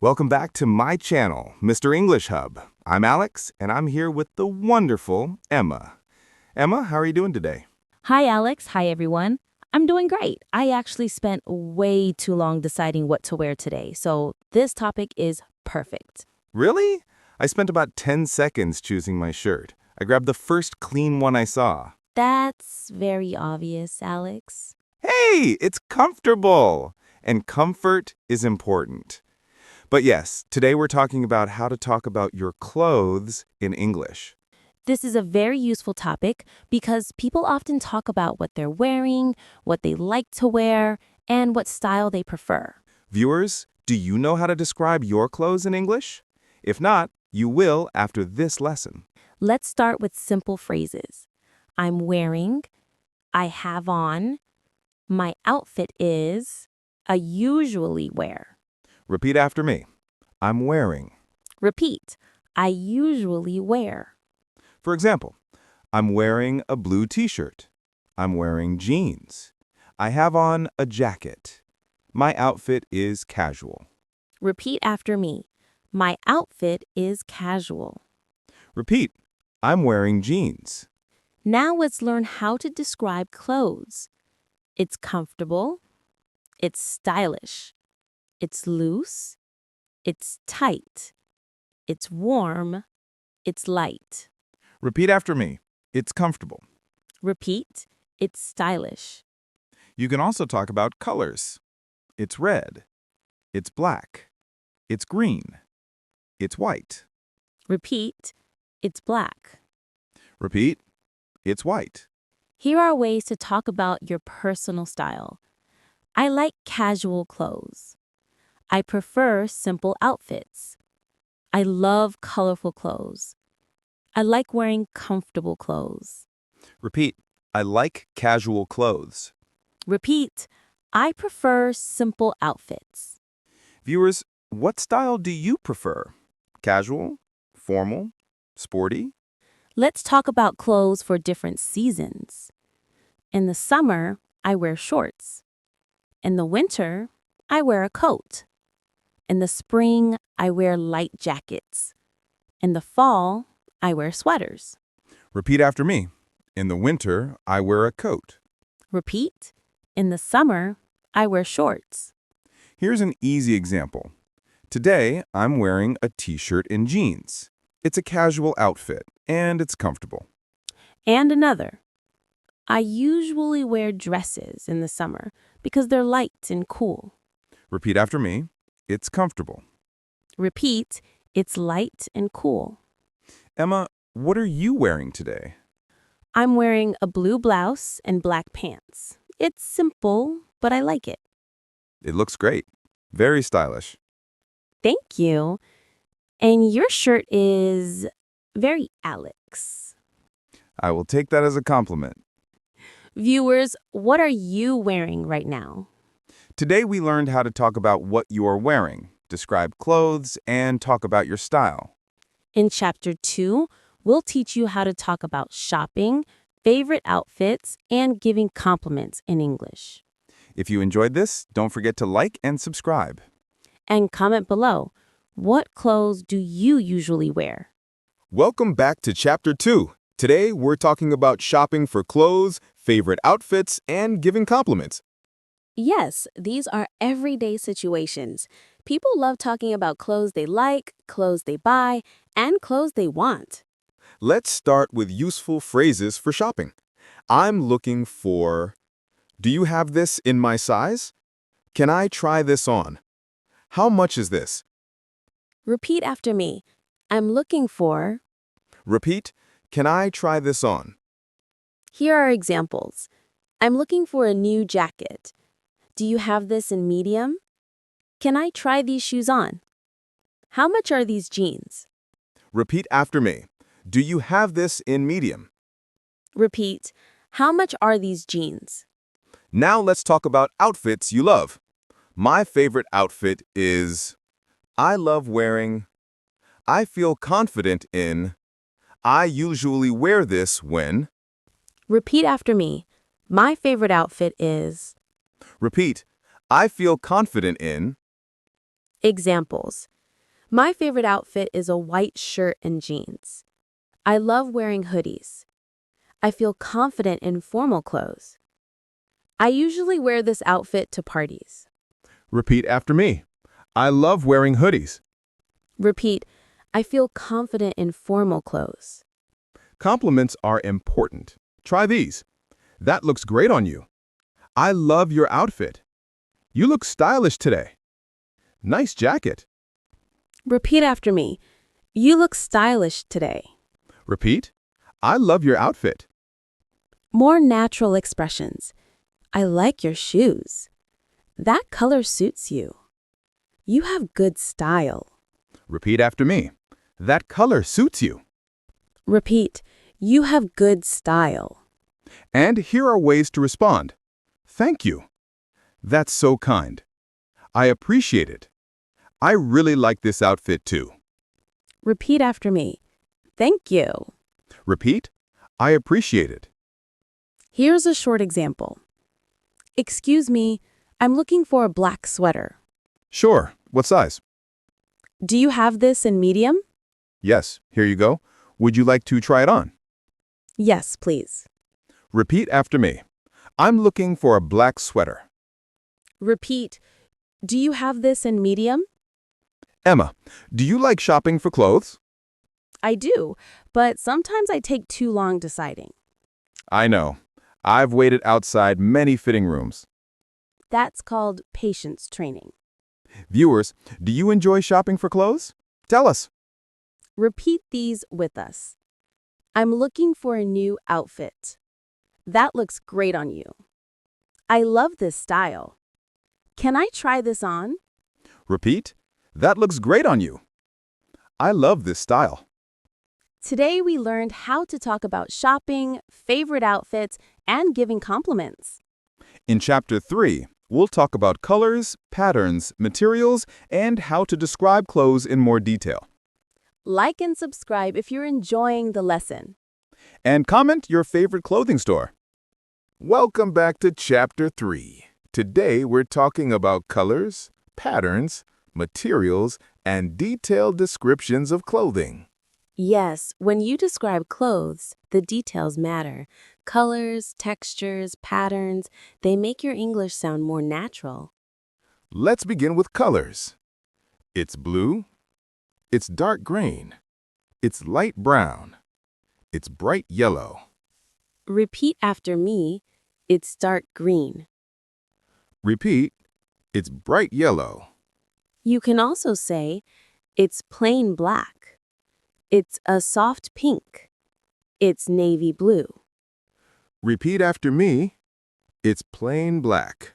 Welcome back to my channel, Mr. English Hub. I'm Alex, and I'm here with the wonderful Emma. Emma, how are you doing today? Hi, Alex. Hi, everyone. I'm doing great. I actually spent way too long deciding what to wear today, so this topic is perfect. Really? I spent about 10 seconds choosing my shirt. I grabbed the first clean one I saw. That's very obvious, Alex. Hey, it's comfortable! And comfort is important. But yes, today we're talking about how to talk about your clothes in English. This is a very useful topic because people often talk about what they're wearing, what they like to wear, and what style they prefer. Viewers, do you know how to describe your clothes in English? If not, you will after this lesson. Let's start with simple phrases. I'm wearing, I have on, my outfit is, I usually wear. Repeat after me. I'm wearing. Repeat, I usually wear. For example, I'm wearing a blue t-shirt. I'm wearing jeans. I have on a jacket. My outfit is casual. Repeat after me. My outfit is casual. Repeat. I'm wearing jeans. Now let's learn how to describe clothes. It's comfortable. It's stylish. It's loose. It's tight. It's warm. It's light. Repeat after me. It's comfortable. Repeat. It's stylish. You can also talk about colors. It's red. It's black. It's green. It's white. Repeat. It's black. Repeat. It's white. Here are ways to talk about your personal style. I like casual clothes. I prefer simple outfits. I love colorful clothes. I like wearing comfortable clothes. Repeat. I like casual clothes. Repeat, I prefer simple outfits. Viewers, what style do you prefer? Casual? Formal? Sporty? Let's talk about clothes for different seasons. In the summer, I wear shorts. In the winter, I wear a coat. In the spring, I wear light jackets. In the fall, I wear sweaters. Repeat after me. In the winter, I wear a coat. Repeat, in the summer, I wear shorts. Here's an easy example. Today, I'm wearing a t-shirt and jeans. It's a casual outfit, and it's comfortable. And another. I usually wear dresses in the summer because they're light and cool. Repeat after me. It's comfortable. Repeat, it's light and cool. Emma, what are you wearing today? I'm wearing a blue blouse and black pants. It's simple, but I like it. It looks great. Very stylish. Thank you. And your shirt is very Alex. I will take that as a compliment. Viewers, what are you wearing right now? Today we learned how to talk about what you are wearing, describe clothes, and talk about your style. In Chapter 2, we'll teach you how to talk about shopping, favorite outfits, and giving compliments in English. If you enjoyed this, don't forget to like and subscribe. And comment below, what clothes do you usually wear? Welcome back to Chapter 2. Today, we're talking about shopping for clothes, favorite outfits, and giving compliments. Yes, these are everyday situations. People love talking about clothes they like, clothes they buy, and clothes they want. Let's start with useful phrases for shopping. I'm looking for... Do you have this in my size? Can I try this on? How much is this? Repeat after me. I'm looking for... Repeat, can I try this on? Here are examples. I'm looking for a new jacket. Do you have this in medium? Can I try these shoes on? How much are these jeans? Repeat after me. Do you have this in medium? Repeat, how much are these jeans? Now let's talk about outfits you love. My favorite outfit is... I love wearing... I feel confident in... I usually wear this when... Repeat after me. My favorite outfit is... Repeat, I feel confident in... Examples. My favorite outfit is a white shirt and jeans. I love wearing hoodies. I feel confident in formal clothes. I usually wear this outfit to parties. Repeat after me. I love wearing hoodies. Repeat, I feel confident in formal clothes. Compliments are important. Try these. That looks great on you. I love your outfit. You look stylish today. Nice jacket. Repeat after me. You look stylish today. Repeat. I love your outfit. More natural expressions. I like your shoes. That color suits you. You have good style. Repeat after me. That color suits you. Repeat, you have good style. And here are ways to respond. Thank you. That's so kind. I appreciate it. I really like this outfit too. Repeat after me. Thank you. Repeat. I appreciate it. Here's a short example. Excuse me, I'm looking for a black sweater. Sure. What size? Do you have this in medium? Yes. Here you go. Would you like to try it on? Yes, please. Repeat after me. I'm looking for a black sweater. Repeat, do you have this in medium? Emma, do you like shopping for clothes? I do, but sometimes I take too long deciding. I know. I've waited outside many fitting rooms. That's called patience training. Viewers, do you enjoy shopping for clothes? Tell us. Repeat these with us. I'm looking for a new outfit. That looks great on you. I love this style. Can I try this on? Repeat. That looks great on you. I love this style. Today we learned how to talk about shopping, favorite outfits, and giving compliments. In Chapter 3, we'll talk about colors, patterns, materials, and how to describe clothes in more detail. Like and subscribe if you're enjoying the lesson. And comment your favorite clothing store. Welcome back to Chapter 3. Today we're talking about colors, patterns, materials, and detailed descriptions of clothing. Yes, when you describe clothes, the details matter. Colors, textures, patterns, they make your English sound more natural. Let's begin with colors. It's blue. It's dark green. It's light brown. It's bright yellow. Repeat after me. It's dark green. Repeat. It's bright yellow. You can also say, it's plain black. It's a soft pink. It's navy blue. Repeat after me. It's plain black.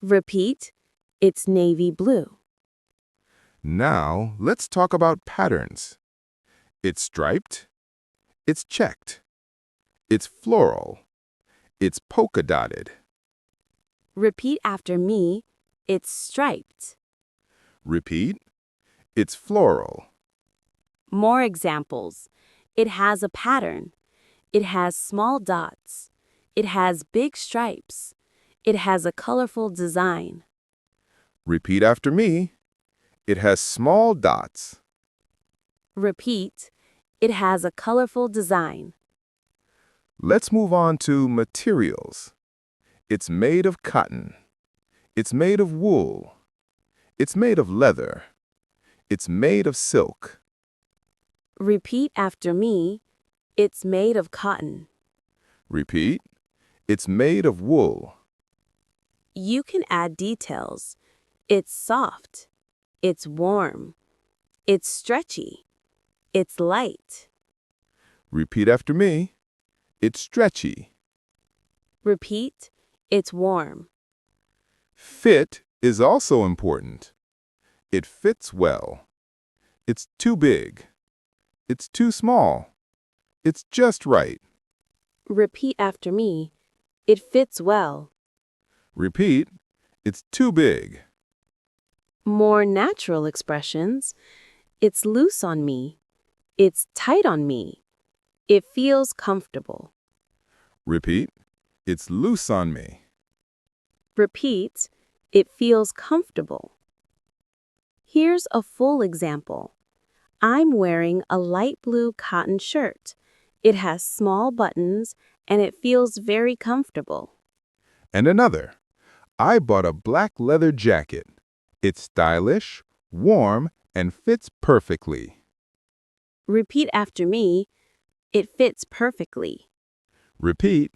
Repeat, it's navy blue. Now, let's talk about patterns. It's striped. It's checked. It's floral. It's polka dotted. Repeat after me, it's striped. Repeat. It's floral. More examples. It has a pattern. It has small dots. It has big stripes. It has a colorful design. Repeat after me. It has small dots. Repeat, it has a colorful design. Let's move on to materials. It's made of cotton. It's made of wool. It's made of leather. It's made of silk. Repeat after me, it's made of cotton. Repeat. It's made of wool. You can add details. It's soft. It's warm. It's stretchy. It's light. Repeat after me. It's stretchy. Repeat, it's warm. Fit is also important. It fits well. It's too big. It's too small. It's just right. Repeat after me. It fits well. Repeat. It's too big. More natural expressions. It's loose on me. It's tight on me. It feels comfortable. Repeat. It's loose on me. Repeat. It feels comfortable. Here's a full example. I'm wearing a light blue cotton shirt. It has small buttons and it feels very comfortable. And another. I bought a black leather jacket. It's stylish, warm, and fits perfectly. Repeat after me. It fits perfectly. Repeat.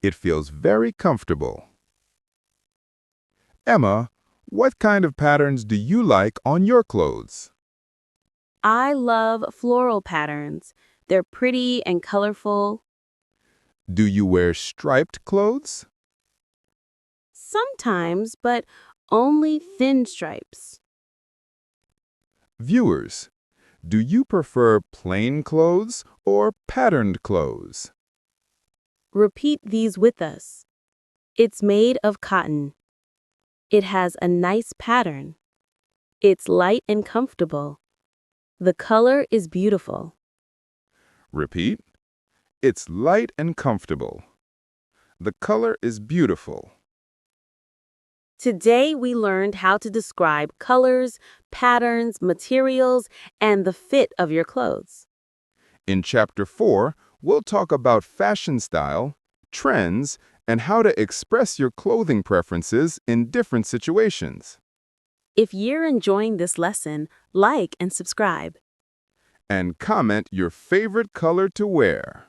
It feels very comfortable. Emma, what kind of patterns do you like on your clothes? I love floral patterns. They're pretty and colorful. Do you wear striped clothes? Sometimes, but only thin stripes. Viewers, do you prefer plain clothes or patterned clothes? Repeat these with us. It's made of cotton. It has a nice pattern. It's light and comfortable. The color is beautiful. Repeat. It's light and comfortable. The color is beautiful. Today we learned how to describe colors, patterns, materials, and the fit of your clothes. In Chapter 4, we'll talk about fashion style, trends, and how to express your clothing preferences in different situations. If you're enjoying this lesson, like and subscribe. And comment your favorite color to wear.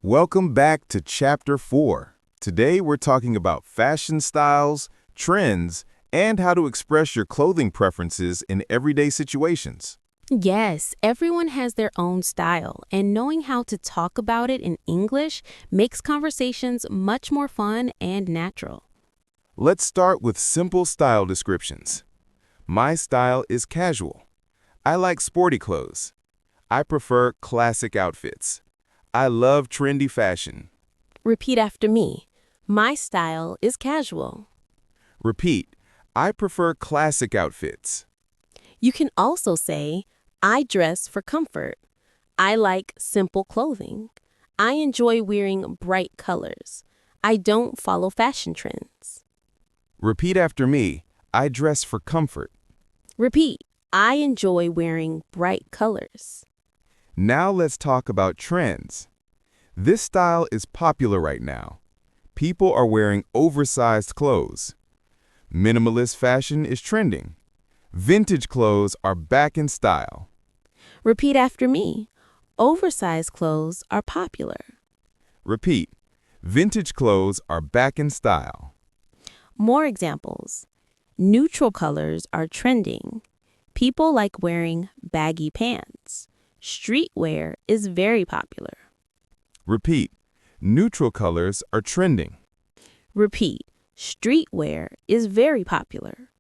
Welcome back to Chapter 4. Today we're talking about fashion styles, trends, and how to express your clothing preferences in everyday situations. Yes, everyone has their own style, and knowing how to talk about it in English makes conversations much more fun and natural. Let's start with simple style descriptions. My style is casual. I like sporty clothes. I prefer classic outfits. I love trendy fashion. Repeat after me. My style is casual. Repeat. I prefer classic outfits. You can also say, I dress for comfort. I like simple clothing. I enjoy wearing bright colors. I don't follow fashion trends. Repeat after me. I dress for comfort. Repeat, I enjoy wearing bright colors. Now let's talk about trends. This style is popular right now. People are wearing oversized clothes. Minimalist fashion is trending. Vintage clothes are back in style. Repeat after me. Oversized clothes are popular. Repeat. Vintage clothes are back in style. More examples. Neutral colors are trending. People like wearing baggy pants. Streetwear is very popular. Repeat. Neutral colors are trending. Repeat. Streetwear is very popular.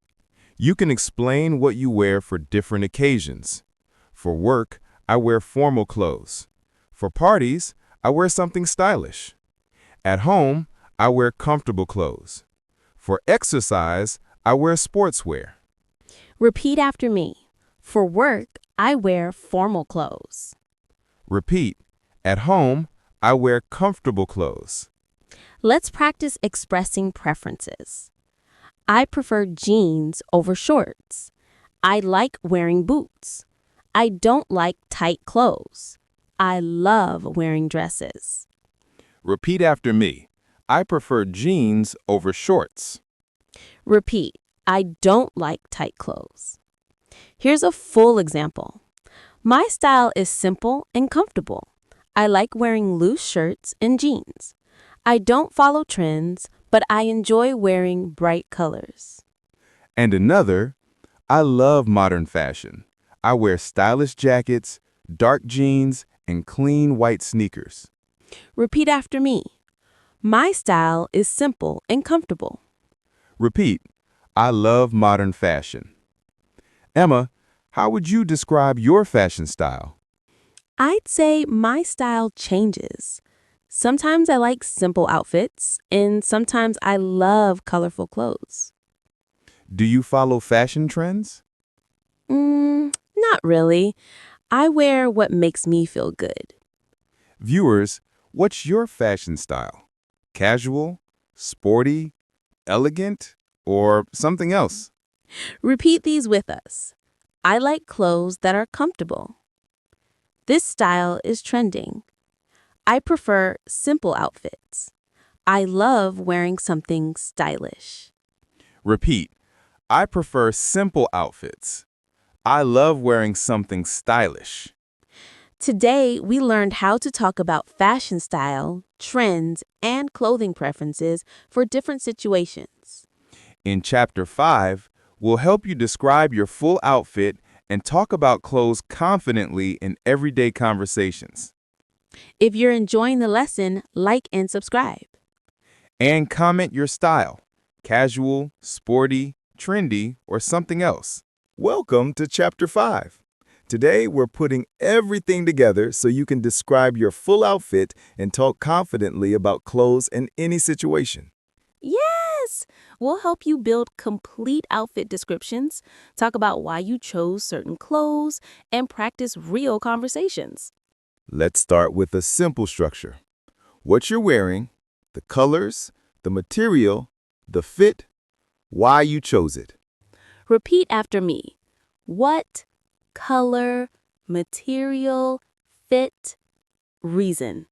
You can explain what you wear for different occasions. For work, I wear formal clothes. For parties, I wear something stylish. At home, I wear comfortable clothes. For exercise, I wear sportswear. Repeat after me. For work, I wear formal clothes. Repeat. At home, I wear comfortable clothes. Let's practice expressing preferences. I prefer jeans over shorts. I like wearing boots. I don't like tight clothes. I love wearing dresses. Repeat after me. I prefer jeans over shorts. Repeat, I don't like tight clothes. Here's a full example. My style is simple and comfortable. I like wearing loose shirts and jeans. I don't follow trends, but I enjoy wearing bright colors. And another, I love modern fashion. I wear stylish jackets, dark jeans, and clean white sneakers. Repeat after me. My style is simple and comfortable. Repeat. I love modern fashion. Emma, how would you describe your fashion style? I'd say my style changes. Sometimes I like simple outfits, and sometimes I love colorful clothes. Do you follow fashion trends? Not really. I wear what makes me feel good. Viewers, what's your fashion style? Casual, sporty, elegant, or something else? Repeat these with us. I like clothes that are comfortable. This style is trending. I prefer simple outfits. I love wearing something stylish. Repeat. I prefer simple outfits. I love wearing something stylish. Today, we learned how to talk about fashion style, trends, and clothing preferences for different situations. In Chapter 5, we'll help you describe your full outfit and talk about clothes confidently in everyday conversations. If you're enjoying the lesson, like and subscribe. And comment your style, casual, sporty, trendy, or something else. Welcome to Chapter 5. Today, we're putting everything together so you can describe your full outfit and talk confidently about clothes in any situation. Yes! We'll help you build complete outfit descriptions, talk about why you chose certain clothes, and practice real conversations. Let's start with a simple structure. What you're wearing, the colors, the material, the fit, why you chose it. Repeat after me. What, color, material, fit, reason.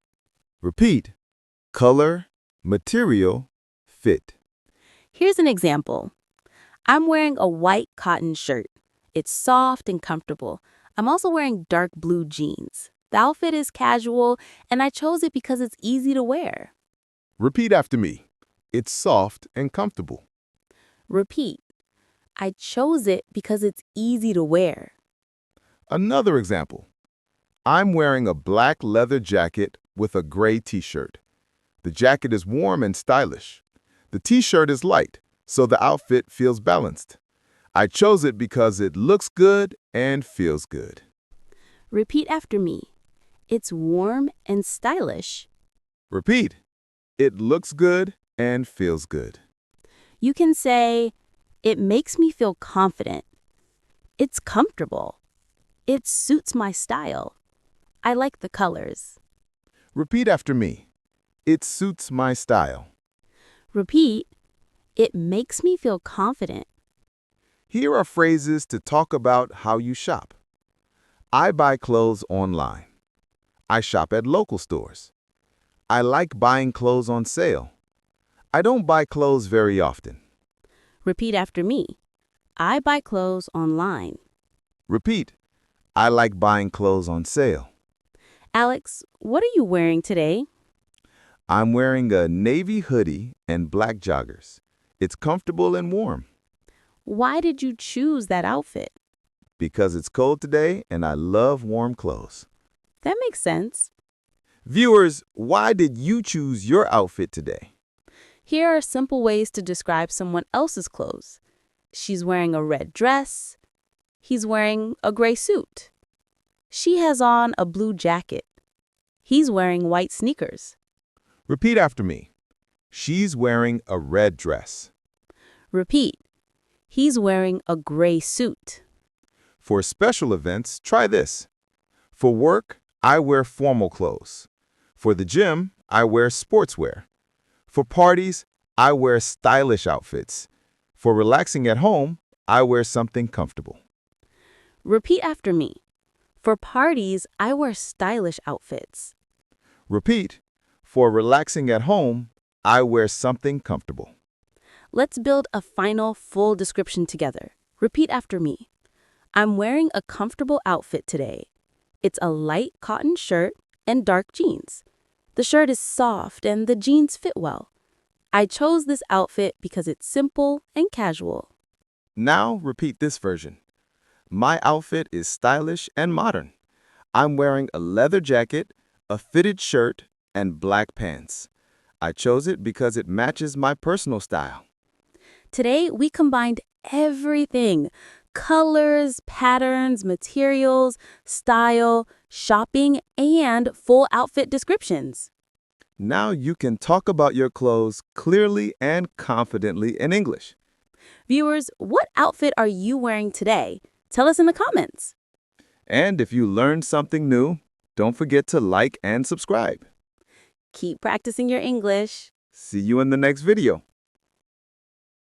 Repeat. Color, material, fit. Here's an example. I'm wearing a white cotton shirt. It's soft and comfortable. I'm also wearing dark blue jeans. The outfit is casual, and I chose it because it's easy to wear. Repeat after me. It's soft and comfortable. Repeat. I chose it because it's easy to wear. Another example. I'm wearing a black leather jacket with a gray t-shirt. The jacket is warm and stylish. The t-shirt is light, so the outfit feels balanced. I chose it because it looks good and feels good. Repeat after me. It's warm and stylish. Repeat. It looks good and feels good. You can say, it makes me feel confident. It's comfortable. It suits my style. I like the colors. Repeat after me. It suits my style. Repeat, it makes me feel confident. Here are phrases to talk about how you shop. I buy clothes online. I shop at local stores. I like buying clothes on sale. I don't buy clothes very often. Repeat after me. I buy clothes online. Repeat. I like buying clothes on sale. Alex, what are you wearing today? I'm wearing a navy hoodie and black joggers. It's comfortable and warm. Why did you choose that outfit? Because it's cold today and I love warm clothes. That makes sense. Viewers, why did you choose your outfit today? Here are simple ways to describe someone else's clothes. She's wearing a red dress. He's wearing a gray suit. She has on a blue jacket. He's wearing white sneakers. Repeat after me. She's wearing a red dress. Repeat. He's wearing a gray suit. For special events, try this. For work, I wear formal clothes. For the gym, I wear sportswear. For parties, I wear stylish outfits. For relaxing at home, I wear something comfortable. Repeat after me. For parties, I wear stylish outfits. Repeat. For relaxing at home, I wear something comfortable. Let's build a final full description together. Repeat after me. I'm wearing a comfortable outfit today. It's a light cotton shirt and dark jeans. The shirt is soft and the jeans fit well. I chose this outfit because it's simple and casual. Now repeat this version. My outfit is stylish and modern. I'm wearing a leather jacket, a fitted shirt, and black pants. I chose it because it matches my personal style. Today, we combined everything: colors, patterns, materials, style, shopping, and full outfit descriptions. Now you can talk about your clothes clearly and confidently in English. Viewers, what outfit are you wearing today? Tell us in the comments. And if you learned something new, don't forget to like and subscribe. Keep practicing your English. See you in the next video.